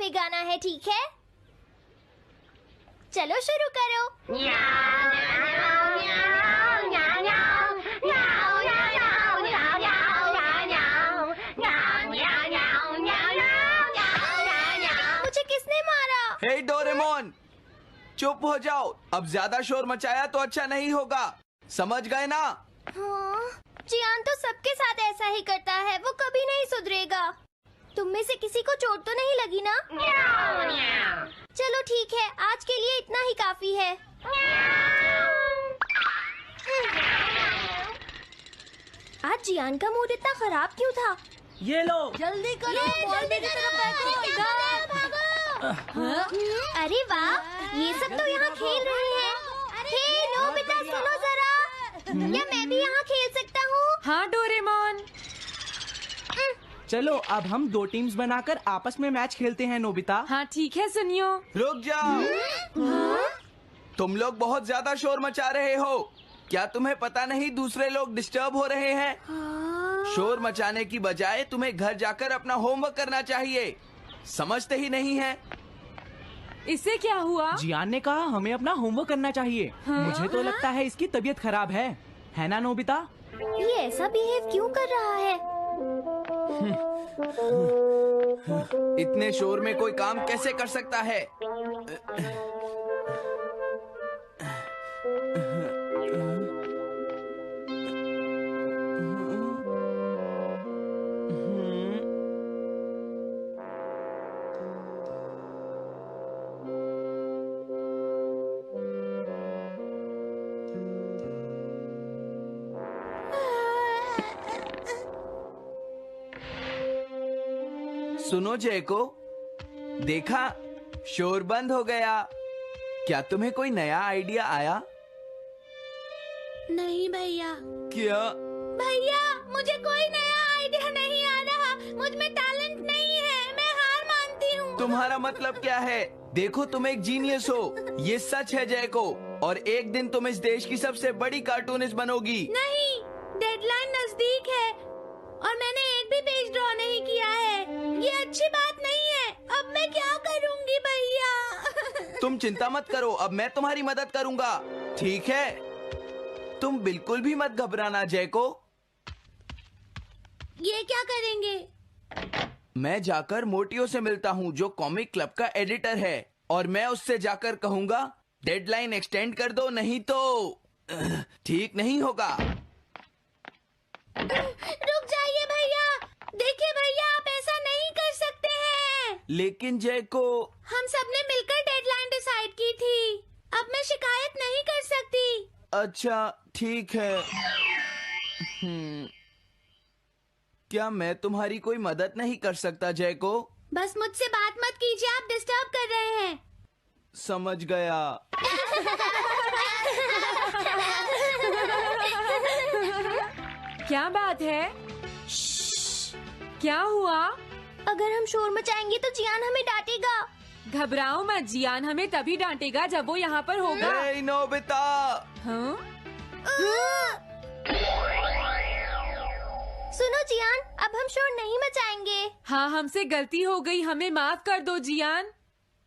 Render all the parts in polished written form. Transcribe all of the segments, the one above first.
हमें गाना है, ठीक है? चलो शुरू करो। मुझे किसने मारा? हे डोरेमोन, चुप हो जाओ। अब ज्यादा शोर मचाया तो अच्छा नहीं होगा, समझ गए ना? हाँ, जियान तो सबके साथ ऐसा ही करता है, वो कभी नहीं सुधरेगा। तुम में से किसी को चोट तो नहीं लगी ना? चलो ठीक है, आज के लिए इतना ही काफी है। आज जियान का मूड इतना खराब क्यों था? ये लो। जल्दी करो, जल्दी अरे वाह, ये सब तो यहाँ खेल रहे हैं। हे नोबिता, सुनो जरा, क्या मैं भी यहाँ खेल सकता हूँ? हाँ डोरेमोन। चलो अब हम 2 टीम्स बनाकर आपस में मैच खेलते हैं नोबिता। हाँ ठीक है, सुनियो। रुक जाओ। तुम लोग बहुत ज्यादा शोर मचा रहे हो। क्या तुम्हें पता नहीं दूसरे लोग डिस्टर्ब हो रहे हैं? शोर मचाने की बजाय तुम्हें घर जाकर अपना होमवर्क करना चाहिए। समझते ही नहीं है। इससे क्या हुआ? जियान ने कहा हमें अपना होमवर्क करना चाहिए। मुझे तो लगता है इसकी तबीयत खराब है ना नोबिता? ये ऐसा बिहेव क्यों कर रहा है? इतने शोर में कोई काम कैसे कर सकता है? सुनो जयको, देखा, शोर बंद हो गया। क्या तुम्हें कोई नया आइडिया आया? नहीं भैया। क्या? भैया, मुझे कोई नया आइडिया नहीं आ रहा। मुझ में टैलेंट नहीं है, मैं हार मानती हूँ। तुम्हारा मतलब क्या है? देखो, तुम एक जीनियस हो, ये सच है जयको। और एक दिन तुम इस देश की सबसे बड़ी कार्टूनिस्ट बनोगी। नहीं, डेडलाइन नजदीक है और मैंने एक भी पेज ड्रॉ नहीं किया है। ये अच्छी बात नहीं है। अब मैं क्या करूँगी भैया? तुम चिंता मत करो, अब मैं तुम्हारी मदद करूंगा, ठीक है? तुम बिल्कुल भी मत घबराना जयको। ये क्या करेंगे? मैं जाकर मोटियो से मिलता हूँ, जो कॉमिक क्लब का एडिटर है, और मैं उससे जाकर कहूँगा डेडलाइन एक्सटेंड कर दो, नहीं तो ठीक नहीं होगा। रुक जाइए भैया। देखिए भैया, आप ऐसा नहीं कर सकते हैं। लेकिन जयको, हम सबने मिलकर डेडलाइन डिसाइड की थी। अब मैं शिकायत नहीं कर सकती। अच्छा ठीक है। क्या मैं तुम्हारी कोई मदद नहीं कर सकता जयको? बस मुझसे बात मत कीजिए, आप डिस्टर्ब कर रहे हैं। समझ गया। क्या बात है? क्या हुआ? अगर हम शोर मचाएंगे तो जियान हमें डांटेगा। घबराओ मत, जियान हमें तभी डांटेगा जब वो यहाँ पर होगा। हे नोबिता! हाँ? सुनो जियान, अब हम शोर नहीं मचाएंगे। हाँ, हमसे गलती हो गई, हमें माफ कर दो जियान।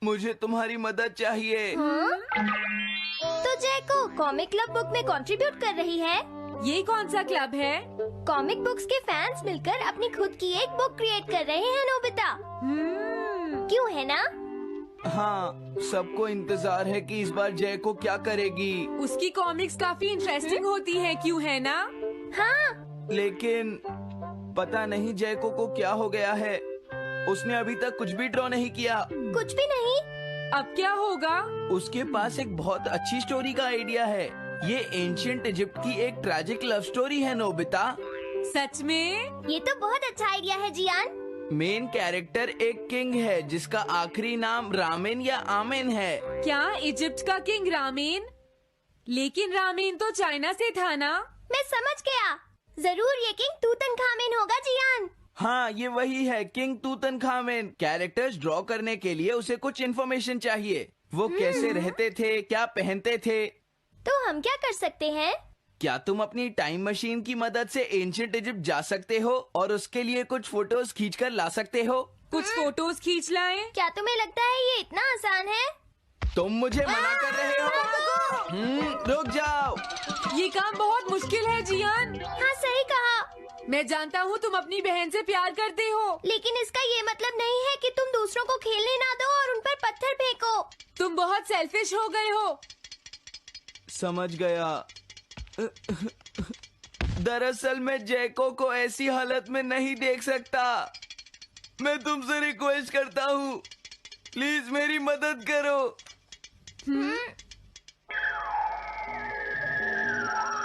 मुझे तुम्हारी मदद चाहिए। तो जयको कॉमिक क्लब बुक में कंट्रीब्यूट कर रही है। ये कौन सा क्लब है? कॉमिक बुक्स के फैंस मिलकर अपनी खुद की एक बुक क्रिएट कर रहे हैं नोबिता। क्यों है ना? हाँ, सबको इंतजार है कि इस बार जयको क्या करेगी। उसकी कॉमिक्स काफी इंटरेस्टिंग होती है, क्यों है ना? हाँ। लेकिन पता नहीं जयको को क्या हो गया है। उसने अभी तक कुछ भी ड्रॉ नहीं किया। कुछ भी नहीं? अब क्या होगा? उसके पास एक बहुत अच्छी स्टोरी का आइडिया है। ये एंशिएंट इजिप्ट की एक ट्रैजिक लव स्टोरी है नोबिता। सच में? ये तो बहुत अच्छा आइडिया है जियान। मेन कैरेक्टर एक किंग है जिसका आखिरी नाम रामेन या आमेन है। क्या इजिप्ट का किंग रामेन? लेकिन रामेन तो चाइना से था ना? मैं समझ गया, जरूर ये किंग तूतनखामेन होगा जियान। हाँ, ये वही है, किंग तूतनखामेन। कैरेक्टर्स ड्रॉ करने के लिए उसे कुछ इन्फॉर्मेशन चाहिए। वो कैसे रहते थे, क्या पहनते थे। तो हम क्या कर सकते हैं? क्या तुम अपनी टाइम मशीन की मदद से एंशिएंट इजिप्ट जा सकते हो और उसके लिए कुछ फोटोज खींचकर ला सकते हो? कुछ फोटोज खींच लाएं? क्या तुम्हें लगता है ये इतना आसान है? तुम मुझे मना कर रहे हो? रुक जाओ। ये काम बहुत मुश्किल है जियान। हाँ सही कहा, मैं जानता हूँ तुम अपनी बहन से प्यार करते हो, लेकिन इसका ये मतलब नहीं है कि तुम दूसरों को खेलने ना दो और उन पर पत्थर फेंको। तुम बहुत सेल्फिश हो गए हो। समझ गया। दरअसल मैं जैको को ऐसी हालत में नहीं देख सकता। मैं तुमसे रिक्वेस्ट करता हूँ, प्लीज मेरी मदद करो।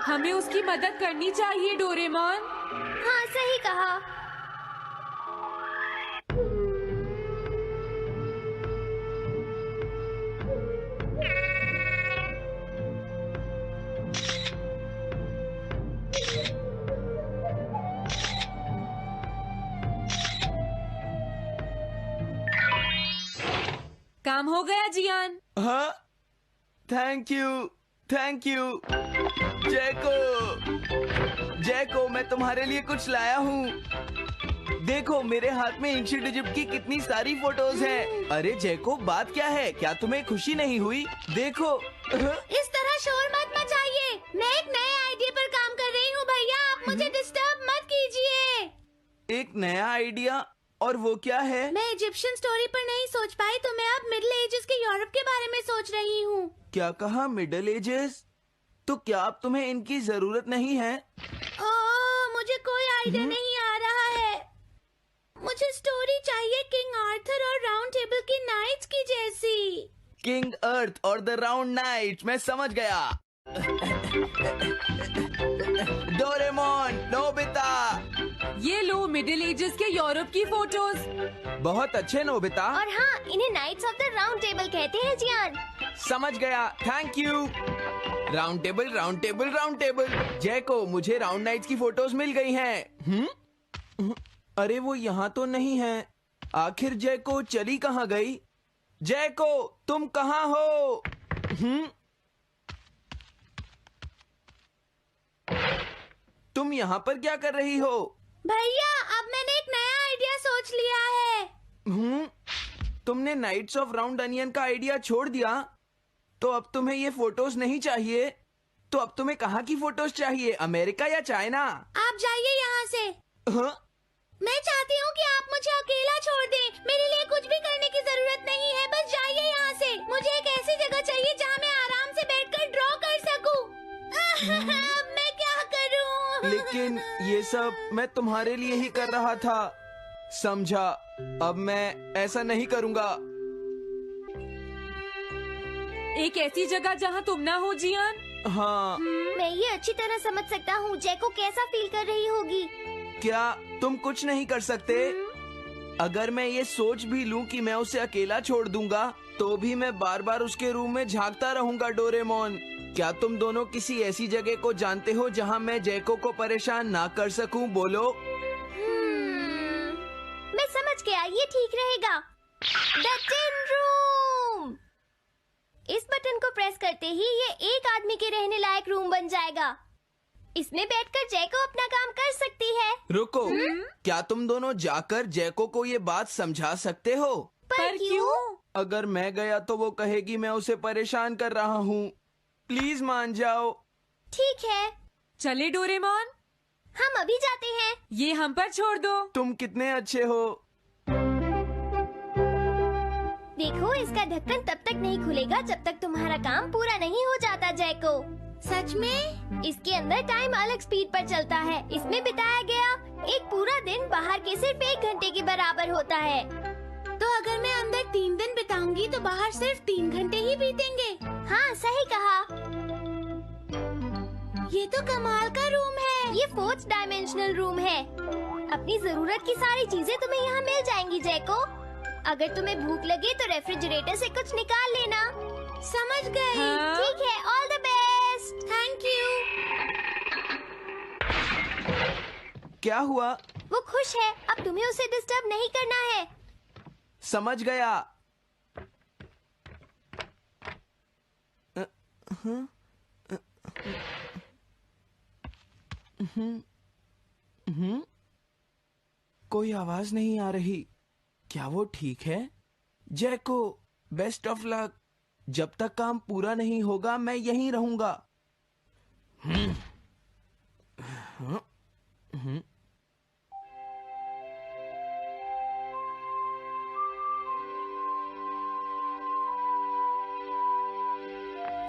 हमें उसकी मदद करनी चाहिए डोरेमोन। हाँ सही कहा। काम हो गया जियान। हाँ, थैंक यू, थैंक यू। जैको, मैं तुम्हारे लिए कुछ लाया हूँ। देखो मेरे हाथ में एंशिएंट इजिप्ट की कितनी सारी फोटोज हैं। अरे जैको, बात क्या है? क्या तुम्हें खुशी नहीं हुई? देखो। इस तरह शोर मत मचाइए। मैं एक नए आइडिया पर काम कर रही हूँ भैया, आप मुझे डिस्टर्ब मत कीजिए। एक नया आइडिया? और वो क्या है? मैं इजिप्शियन स्टोरी पर नहीं सोच पाई तो मैं अब मिडिल एजेस के यूरोप के बारे में सोच रही हूँ। क्या कहा? Middle ages? तो क्या अब तुम्हें इनकी जरूरत नहीं है? मुझे कोई आइडिया नहीं आ रहा है। मुझे स्टोरी चाहिए किंग आर्थर और राउंड टेबल की नाइट्स की जैसी। किंग अर्थ और द राउंड नाइट, मैं समझ गया। Doraemon, Nobita. ये लो मिडिल एजेस के यूरोप की फोटोज। बहुत अच्छे नोबिता। और हाँ, इन्हें knights of the round table कहते हैं जियान। समझ गया, thank you. Round table, round table, round table. जैको, मुझे राउंड नाइट्स की फोटोज मिल गई हैं। अरे वो यहाँ तो नहीं है। आखिर जैको चली कहाँ गई? जैको, तुम कहाँ हो? तुम यहाँ पर क्या कर रही हो? भैया, अब मैंने एक नया आइडिया सोच लिया है। तुमने नाइट्स ऑफ राउंड अनियन का आइडिया छोड़ दिया? तो अब तुम्हें ये फोटोज नहीं चाहिए? तो अब तुम्हें कहाँ की फोटोज चाहिए? अमेरिका या चाइना? आप जाइए यहाँ से। हाँ? मैं चाहती हूँ कि आप मुझे अकेला छोड़ दें। मेरे लिए कुछ भी करने की जरूरत नहीं है, बस जाइए यहाँ से। मुझे एक ऐसी जगह चाहिए जहाँ मैं आराम से बैठकर ड्रॉ कर सकूँ। अब मैं क्या करूँ? लेकिन ये सब मैं तुम्हारे लिए ही कर रहा था, समझा? अब मैं ऐसा नहीं करूँगा। एक ऐसी जगह जहाँ तुम ना हो जियान। हाँ। मैं ये अच्छी तरह समझ सकता हूँ जैको कैसा फील कर रही होगी। क्या तुम कुछ नहीं कर सकते? अगर मैं ये सोच भी लूं कि मैं उसे अकेला छोड़ दूंगा, तो भी मैं बार बार उसके रूम में झांकता रहूंगा। डोरेमोन, क्या तुम दोनों किसी ऐसी जगह को जानते हो जहां मैं जैको को परेशान ना कर सकूं? बोलो। मैं समझ गया, ये ठीक रहेगा। The tin room. इस बटन को प्रेस करते ही ये एक आदमी के रहने लायक रूम बन जाएगा। इसमें बैठकर जैको अपना काम कर सकती है। रुको, क्या तुम दोनों जाकर जैको को ये बात समझा सकते हो? पर क्यों? अगर मैं गया तो वो कहेगी मैं उसे परेशान कर रहा हूँ। प्लीज मान जाओ। ठीक है, चले डोरेमोन, हम अभी जाते हैं। ये हम पर छोड़ दो। तुम कितने अच्छे हो। देखो, इसका ढक्कन तब तक नहीं खुलेगा जब तक तुम्हारा काम पूरा नहीं हो जाता जैको। सच में? इसके अंदर टाइम अलग स्पीड पर चलता है। इसमें बिताया गया एक पूरा दिन बाहर के सिर्फ 1 घंटे के बराबर होता है। तो अगर मैं अंदर 3 दिन बिताऊंगी तो बाहर सिर्फ 3 घंटे ही बीतेंगे। हाँ सही कहा। ये तो कमाल का रूम है। ये 4th डायमेंशनल रूम है। अपनी जरूरत की सारी चीजें तुम्हें यहाँ मिल जाएंगी जैको। अगर तुम्हें भूख लगे तो रेफ्रिजरेटर से कुछ निकाल लेना। समझ गई। हाँ? ठीक है, all the best. Thank you. क्या हुआ? वो खुश है, अब तुम्हें उसे डिस्टर्ब नहीं करना है। समझ गया। कोई आवाज नहीं आ रही। क्या वो ठीक है? जैको, बेस्ट ऑफ लक। जब तक काम पूरा नहीं होगा मैं यहीं रहूंगा।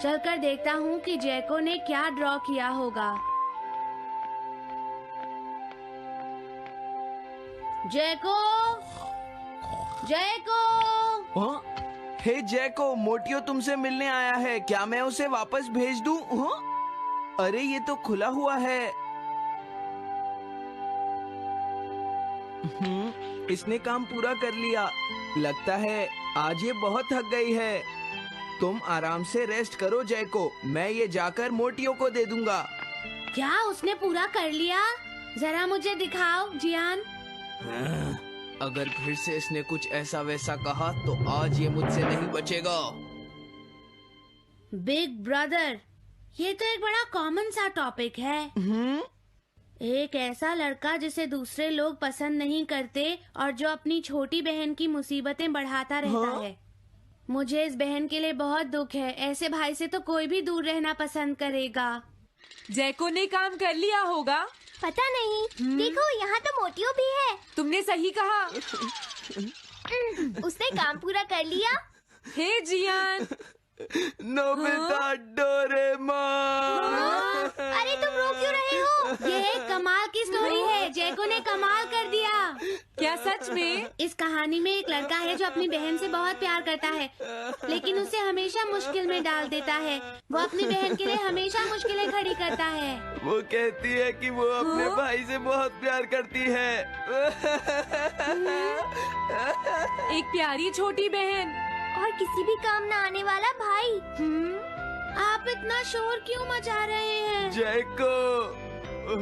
चलकर देखता हूँ कि जैको ने क्या ड्रॉ किया होगा। जैको, जैको। हाँ? हे जैको, मोटियो तुमसे मिलने आया है। क्या मैं उसे वापस भेज दूं? हाँ? अरे ये तो खुला हुआ है। इसने काम पूरा कर लिया। लगता है आज ये बहुत थक गई है। तुम आराम से रेस्ट करो जैको, मैं ये जाकर मोटियो को दे दूंगा। क्या उसने पूरा कर लिया? जरा मुझे दिखाओ जियान। अगर फिर से इसने कुछ ऐसा वैसा कहा तो आज ये मुझसे नहीं बचेगा। बिग ब्रदर, ये तो एक बड़ा कॉमन सा टॉपिक है। एक ऐसा लड़का जिसे दूसरे लोग पसंद नहीं करते और जो अपनी छोटी बहन की मुसीबतें बढ़ाता रहता है। मुझे इस बहन के लिए बहुत दुख है। ऐसे भाई से तो कोई भी दूर रहना पसंद करेगा। जैको ने काम कर लिया होगा। पता नहीं। देखो यहाँ तो मोटियो भी है। तुमने सही कहा। उसने काम पूरा कर लिया। Hey Gian. Nobita, Doraemon. अरे तुम रो क्यों रहे हो? ये एक कमाल की स्टोरी है। जैको ने कमाल कर दिया। क्या सच में? इस कहानी में एक लड़का है जो अपनी बहन से बहुत प्यार करता है, लेकिन उसे हमेशा मुश्किल में डाल देता है। वो अपनी बहन के लिए हमेशा मुश्किलें खड़ी करता है। वो कहती है कि वो अपने भाई से बहुत प्यार करती है। एक प्यारी छोटी बहन और किसी भी काम न आने वाला भाई। आप इतना शोर क्यों मचा रहे हैं? जैको,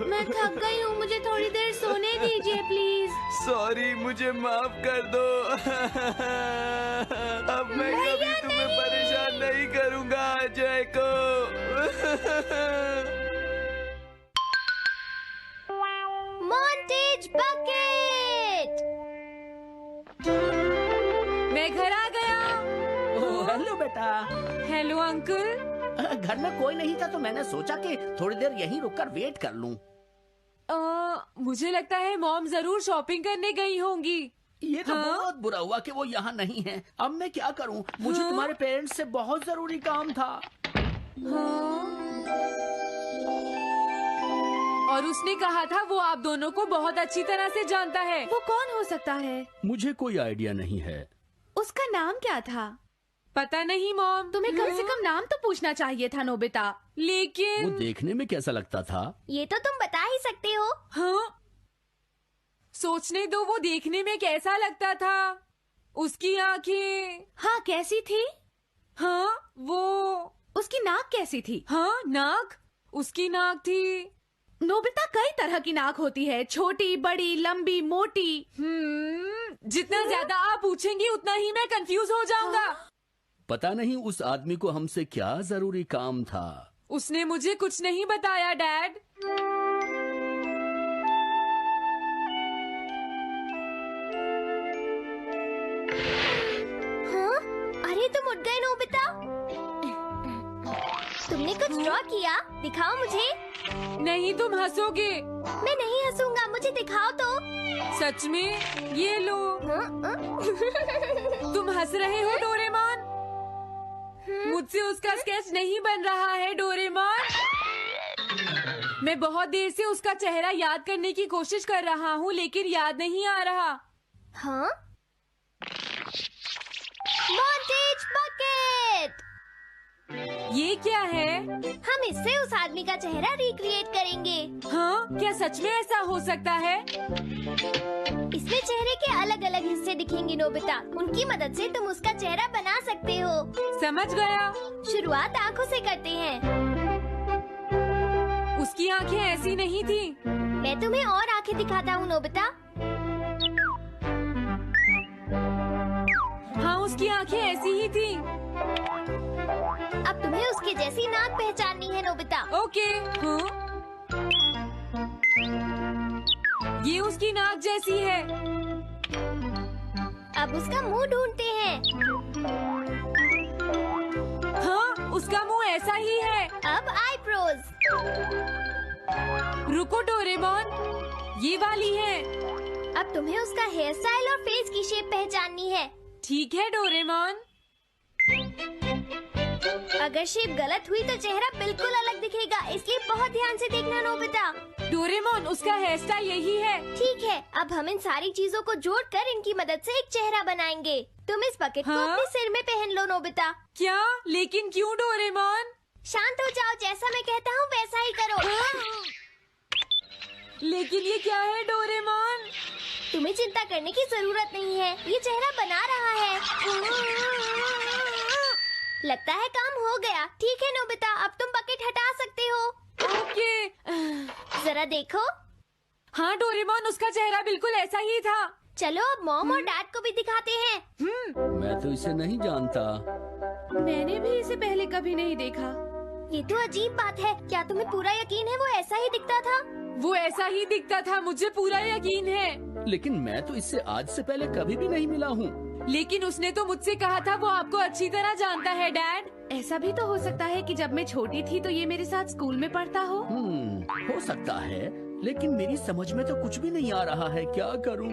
मैं थक गई हूँ, मुझे थोड़ी देर सोने दीजिए प्लीज। सॉरी, मुझे माफ कर दो। अब मैं कभी तुम्हें परेशान नहीं करूँगा जैको। Montage bucket. मैं घर आ गया। ओह, हेलो बेटा। Hello uncle. घर में कोई नहीं था तो मैंने सोचा कि थोड़ी देर यहीं रुककर वेट कर लूं। मुझे लगता है मॉम जरूर शॉपिंग करने गई होंगी। ये तो हाँ? बहुत बुरा हुआ कि वो यहाँ नहीं है। अब मैं क्या करूं? मुझे तुम्हारे पेरेंट्स से बहुत जरूरी काम था। और उसने कहा था वो आप दोनों को बहुत अच्छी तरह से जानता है। वो कौन हो सकता है? मुझे कोई आइडिया नहीं है। उसका नाम क्या था? पता नहीं मॉम। तुम्हें कम से कम नाम तो पूछना चाहिए था नोबिता। वो लेकिन देखने में कैसा लगता था? ये तो तुम बता ही सकते हो। हाँ, सोचने दो वो देखने में कैसा लगता था। उसकी आंखें। हाँ, कैसी थी? हाँ, वो। उसकी नाक कैसी थी? हाँ, नाक। उसकी नाक थी। नोबिता, कई तरह की नाक होती है, छोटी, बड़ी, लंबी, मोटी। जितना ज्यादा आप पूछेंगी उतना ही मैं कंफ्यूज हो जाऊंगा। पता नहीं उस आदमी को हमसे क्या जरूरी काम था। उसने मुझे कुछ नहीं बताया डैड। हाँ? अरे तुम उठ गए नोबिता। तुमने कुछ ड्रॉ किया? दिखाओ मुझे। नहीं, तुम हंसोगे। मैं नहीं हंसूंगा, मुझे दिखाओ तो। सच में? ये लो। तुम हंस रहे हो डोरेमोन? मुझसे उसका स्केच नहीं बन रहा है डोरेमोन। मैं बहुत देर से उसका चेहरा याद करने की कोशिश कर रहा हूँ लेकिन याद नहीं आ रहा। हाँ? Montage bucket. ये क्या है? हम इससे उस आदमी का चेहरा रिक्रिएट करेंगे। हाँ, क्या सच में ऐसा हो सकता है? इसमें चेहरे के अलग अलग हिस्से दिखेंगे नोबिता। उनकी मदद से तुम उसका चेहरा बना सकते हो। समझ गया। शुरुआत आँखों से करते हैं। उसकी आंखें ऐसी नहीं थी। मैं तुम्हें और आँखें दिखाता हूँ नोबिता। हाँ, उसकी आंखें ऐसी ही थी। अब तुम्हें उसके जैसी नाक पहचाननी है नोबिता। ओके। हाँ? ये उसकी नाक जैसी है। अब उसका मुंह ढूंढते हैं। हाँ, उसका मुंह ऐसा ही है। अब आईब्रोज। रुको डोरेमोन, ये वाली है। अब तुम्हें उसका हेयर स्टाइल और फेस की शेप पहचाननी है। ठीक है डोरेमोन। अगर शेप गलत हुई तो चेहरा बिल्कुल अलग दिखेगा, इसलिए बहुत ध्यान से देखना नोबिता। डोरेमोन, उसका हेयर स्टाइल यही है। ठीक है, अब हम इन सारी चीजों को जोड़कर इनकी मदद से एक चेहरा बनाएंगे। तुम इस बकेट को हाँ? अपने सिर में पहन लो नोबिता। क्या? लेकिन क्यों डोरेमोन? शांत हो जाओ, जैसा मैं कहता हूँ वैसा ही करो। लेकिन ये क्या है डोरेमोन? तुम्हें चिंता करने की जरूरत नहीं है, ये चेहरा बना रहा है। लगता है काम हो गया। ठीक है नोबिता, अब तुम बकेट हटा सकते हो। ओके। जरा देखो। हाँ डोरेमोन, उसका चेहरा बिल्कुल ऐसा ही था। चलो अब मॉम और डैड को भी दिखाते हैं। मैं तो इसे नहीं जानता। मैंने भी इसे पहले कभी नहीं देखा। ये तो अजीब बात है। क्या तुम्हें पूरा यकीन है वो ऐसा ही दिखता था? वो ऐसा ही दिखता था, मुझे पूरा यकीन है। लेकिन मैं तो इससे आज से पहले कभी भी नहीं मिला हूँ। लेकिन उसने तो मुझसे कहा था वो आपको अच्छी तरह जानता है डैड। ऐसा भी तो हो सकता है कि जब मैं छोटी थी तो ये मेरे साथ स्कूल में पढ़ता हो। हो सकता है, लेकिन मेरी समझ में तो कुछ भी नहीं आ रहा है। क्या करूँ?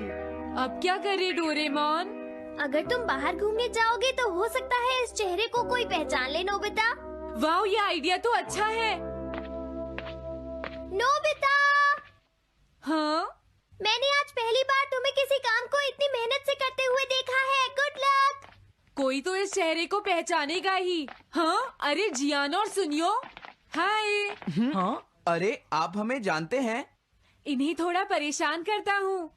अब क्या करे डोरेमोन? अगर तुम बाहर घूमने जाओगे तो हो सकता है इस चेहरे को कोई पहचान ले नोबिता। वाह, ये आइडिया तो अच्छा है। नोबिता, हाँ? मैंने आज पहली बार तुम्हें किसी काम को इतनी मेहनत से करते हुए देखा है। Good luck. कोई तो इस चेहरे को पहचानेगा ही। हाँ? अरे जियान और सुनियो, हाय। हाँ? अरे आप हमें जानते हैं? इन्हें थोड़ा परेशान करता हूँ।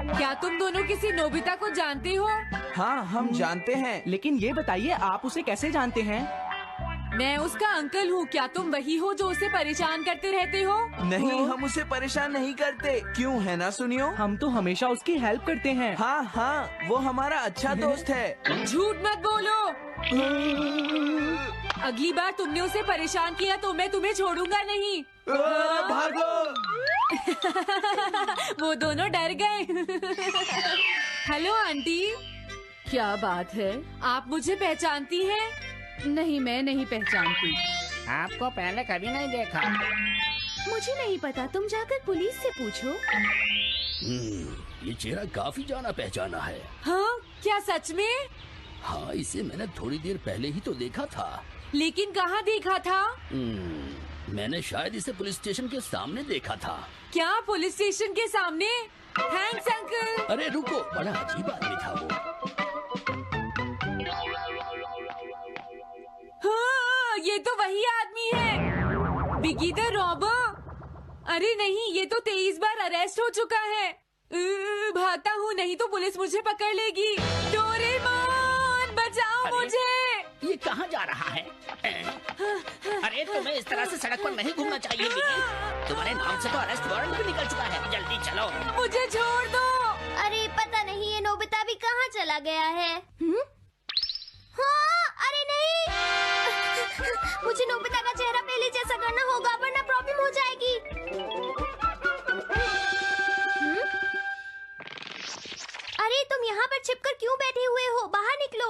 क्या तुम दोनों किसी नोबिता को जानते हो? हाँ, हम जानते हैं। लेकिन ये बताइए आप उसे कैसे जानते हैं? मैं उसका अंकल हूँ। क्या तुम वही हो जो उसे परेशान करते रहते हो? नहीं, हम उसे परेशान नहीं करते। क्यों, है ना सुनियो? हम तो हमेशा उसकी हेल्प करते हैं। हाँ हाँ, वो हमारा अच्छा दोस्त है। झूठ मत बोलो। अगली बार तुमने उसे परेशान किया तो मैं तुम्हें छोड़ूंगा नहीं। भागो। वो दोनों डर गए। हेलो आंटी, क्या बात है? आप मुझे पहचानती हैं? नहीं, मैं नहीं पहचानती। आपको पहले कभी नहीं देखा। मुझे नहीं पता, तुम जाकर पुलिस से पूछो। ये चेहरा काफी जाना पहचाना है। हाँ? क्या सच में? हाँ, इसे मैंने थोड़ी देर पहले ही तो देखा था। लेकिन कहाँ देखा था? मैंने शायद इसे पुलिस स्टेशन के सामने देखा था। क्या पुलिस स्टेशन के सामने? Thanks uncle. अरे रुको, बड़ा अजीब आदमी था वो। हाँ, ये तो वही आदमी है, बिगी द रॉबर। अरे नहीं, ये तो 23 बार अरेस्ट हो चुका है। भागता हूँ, नहीं तो पुलिस मुझे पकड़ लेगी। डोरेमोन, बचाओ मुझे। ये कहाँ जा रहा है? अरे तुम्हें इस तरह से सड़क पर नहीं घूमना चाहिए बिगी। तुम्हारे नाम से तो अरेस्ट वारंट भी निकल चुका है। जल्दी चलो। मुझे छोड़ दो। अरे पता नहीं ये नोबिता भी कहाँ चला गया है। हाँ, अरे नहीं। मुझे नोबिता का चेहरा पहले जैसा करना होगा वरना प्रॉब्लम हो जाएगी। अरे तुम यहाँ पर छिपकर क्यों बैठे हुए हो? बाहर निकलो।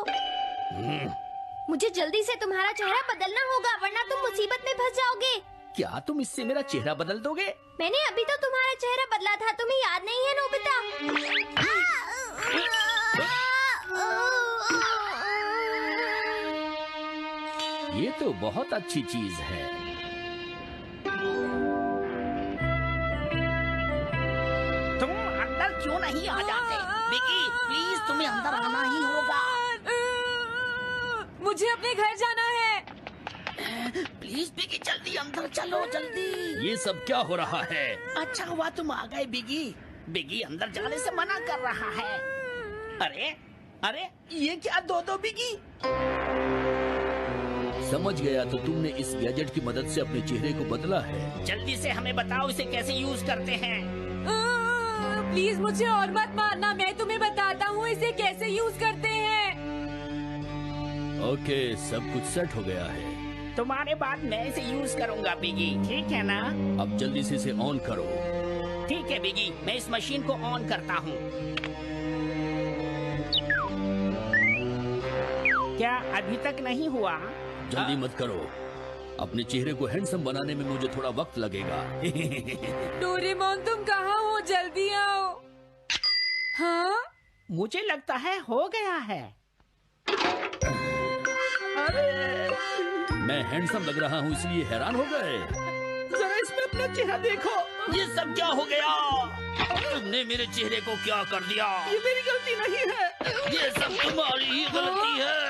मुझे जल्दी से तुम्हारा चेहरा बदलना होगा वरना तुम मुसीबत में फंस जाओगे। क्या तुम इससे मेरा चेहरा बदल दोगे? मैंने अभी तो तुम्हारा चेहरा बदला था, तुम्हें याद नहीं है नोबिता? ये तो बहुत अच्छी चीज है। तुम अंदर क्यों नहीं आ जाते? बिगी, प्लीज तुम्हें अंदर आना ही होगा। मुझे अपने घर जाना है। प्लीज बिगी, जल्दी अंदर चलो, जल्दी। ये सब क्या हो रहा है? अच्छा हुआ तुम आ गए बिगी। बिगी अंदर जाने से मना कर रहा है। अरे अरे, ये क्या दो बिगी? समझ गया, तो तुमने इस गैजेट की मदद से अपने चेहरे को बदला है। जल्दी से हमें बताओ इसे कैसे यूज करते हैं। प्लीज मुझे और मत मारना, मैं तुम्हें बताता हूँ इसे कैसे यूज करते हैं। ओके, सब कुछ सेट हो गया है। तुम्हारे बाद मैं इसे यूज करूंगा बिगी, ठीक है ना? अब जल्दी से इसे ऑन करो। ठीक है बिगी, मैं इस मशीन को ऑन करता हूँ। क्या अभी तक नहीं हुआ? जल्दी मत करो, अपने चेहरे को हैंडसम बनाने में मुझे थोड़ा वक्त लगेगा। डोरेमोन तुम कहाँ हो? जल्दी आओ। हाँ मुझे लगता है हो गया है। मैं हैंडसम लग रहा हूँ इसलिए हैरान हो गए। जरा इसमें अपना चेहरा देखो। ये सब क्या हो गया? तुमने मेरे चेहरे को क्या कर दिया? ये मेरी गलती नहीं है। ये सब तुम्हारी ही गलती है।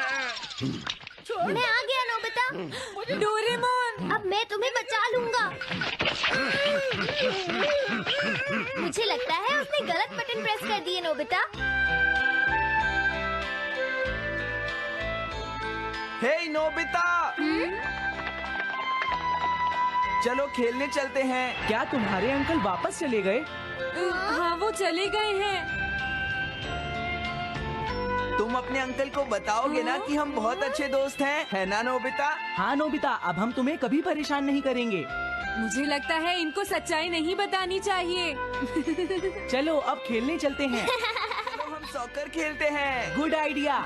मैं आ गया नोबिता। डोरेमोन अब मैं तुम्हें बचा लूंगा। मुझे लगता है उसने गलत बटन प्रेस कर दिए नोबिता। हे नोबिता, चलो खेलने चलते हैं। क्या तुम्हारे अंकल वापस चले गए? हाँ वो चले गए हैं। तुम अपने अंकल को बताओगे ना कि हम बहुत अच्छे दोस्त हैं, है ना नोबिता? हाँ नोबिता, अब हम तुम्हें कभी परेशान नहीं करेंगे। मुझे लगता है इनको सच्चाई नहीं बतानी चाहिए। चलो अब खेलने चलते हैं। तो हम सॉकर खेलते हैं। Good idea.